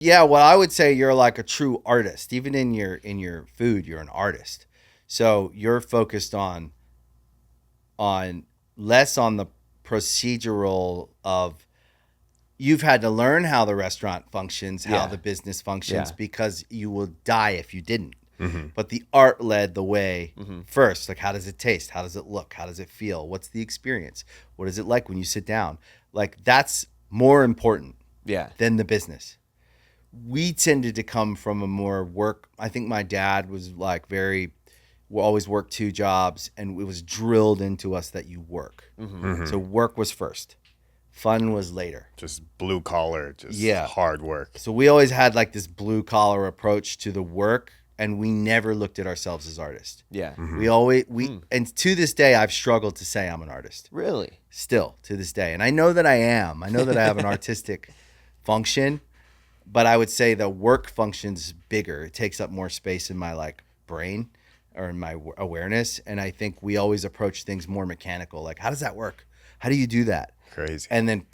Yeah, well, I would say you're like a true artist. Even in your food, you're an artist. So you're focused on less on the procedural of you've had to learn how the restaurant functions, how the business functions, because you will die if you didn't. But the art led the way first. Like, how does it taste? How does it look? How does it feel? What's the experience? What is it like when you sit down? Like, that's more important than the business. We tended to come from a more work. I think my dad was like we always worked 2 jobs, and it was drilled into us that you work. So work was first. Fun was later. Just blue collar, just hard work. So we always had like this blue collar approach to the work, and we never looked at ourselves as artists. Yeah. And to this day, I've struggled to say I'm an artist. Really? Still to this day. And I know that I am. I know that I have an artistic function, but I would say the work function's bigger. It takes up more space in my like brain or in my awareness. And I think we always approach things more mechanical. Like, how does that work? How do you do that? Crazy. And then,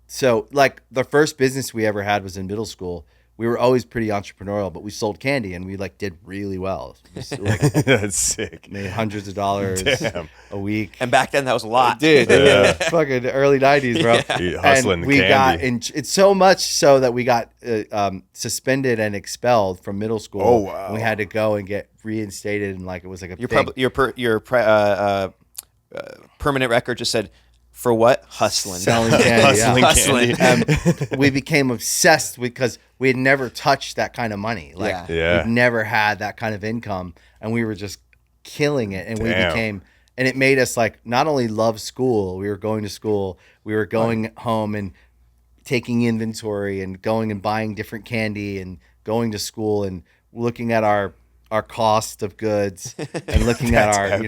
so like the first business we ever had was in middle school. We were always pretty entrepreneurial, but we sold candy and we like did really well. Like, that's sick. Made hundreds of dollars a week. And back then that was a lot. Dude, fucking early 90s, bro. Hustling and we candy. It's so much so that we got suspended and expelled from middle school. Oh, wow. And we had to go and get reinstated, and like it was like a your permanent record just said, for what? Hustling. Selling candy. Hustling candy. We became obsessed because we had never touched that kind of money. Like we've never had that kind of income, and we were just killing it. And we became, and it made us like not only love school. We were going to school. We were going home and taking inventory and going and buying different candy and going to school and looking at our cost of goods and looking at our,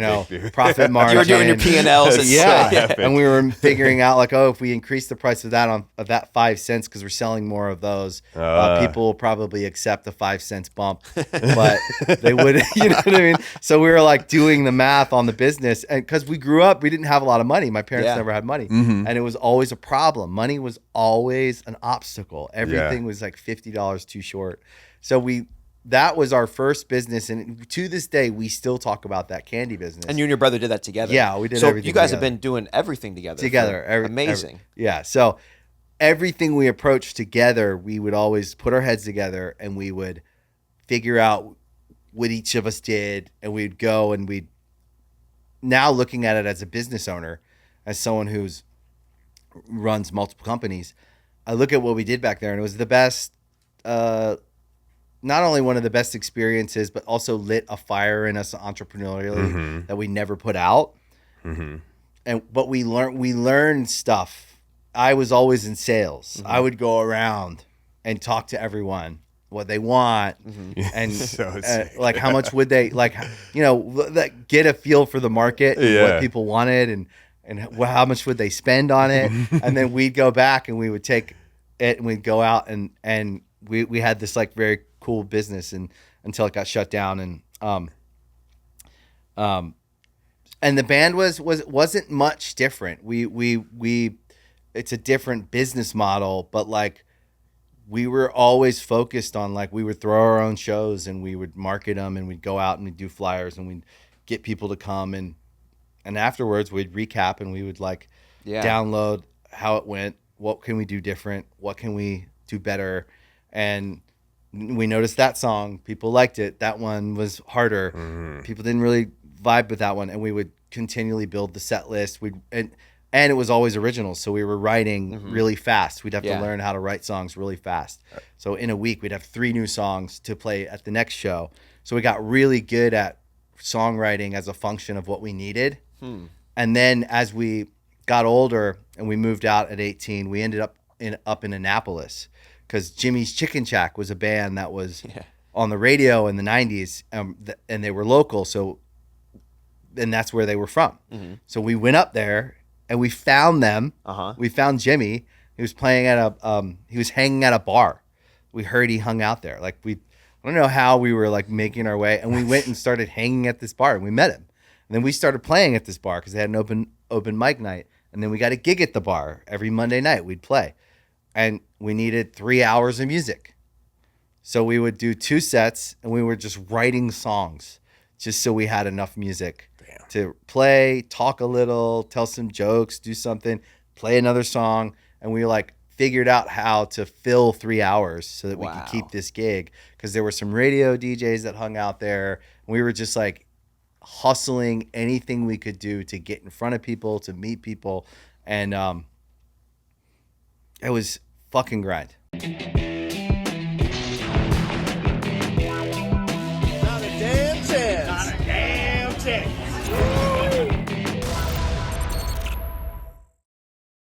profit margin. You were doing your P&Ls. And and we were figuring out like, if we increase the price of that 5 cents, because we're selling more of those, people will probably accept a 5 cents bump, but they wouldn't, you know what I mean? So we were like doing the math on the business, and because we grew up, we didn't have a lot of money. My parents never had money, and it was always a problem. Money was always an obstacle. Everything was like $50 too short. So that was our first business, and to this day, we still talk about that candy business. And you and your brother did that together. Yeah, we did. So everything you guys together. have been doing everything together. Amazing. Yeah. So everything we approached together, we would always put our heads together, and we would figure out what each of us did, and we'd go and we'd. Now looking at it as a business owner, as someone who's runs multiple companies, I look at what we did back there, and it was the best. Not only one of the best experiences, but also lit a fire in us entrepreneurially that we never put out. But we learned stuff. I was always in sales. I would go around and talk to everyone what they want and like how much would they like, get a feel for the market, and what people wanted, and how much would they spend on it. And then we'd go back and we would take it and we'd go out and we had this like very cool business and until it got shut down, and the band wasn't much different. We it's a different business model, but like we were always focused on like we would throw our own shows and we would market them and we'd go out and we'd do flyers and we'd get people to come and afterwards we'd recap and we would like download how it went, what can we do different, what can we do better. And we noticed that song, people liked it. That one was harder. People didn't really vibe with that one, and we would continually build the set list. And it was always original, so we were writing really fast. We'd have to learn how to write songs really fast. So in a week, we'd have 3 new songs to play at the next show. So we got really good at songwriting as a function of what we needed. And then as we got older and we moved out at 18, we ended up in Annapolis. Because Jimmy's Chicken Shack was a band that was on the radio in the 90s, and they were local, and that's where they were from. So we went up there, and we found them. We found Jimmy. He was playing at he was hanging at a bar. We heard he hung out there. Like I don't know how we were like making our way, and we went and started hanging at this bar, and we met him. And then we started playing at this bar because they had an open mic night, and then we got a gig at the bar every Monday night. We'd play. and we needed 3 hours of music. So we would do 2 sets, and we were just writing songs just so we had enough music to play, talk a little, tell some jokes, do something, play another song. And we like figured out how to fill 3 hours so that we could keep this gig, because there were some radio DJs that hung out there. We were just like hustling anything we could do to get in front of people, to meet people. And it was fucking grind.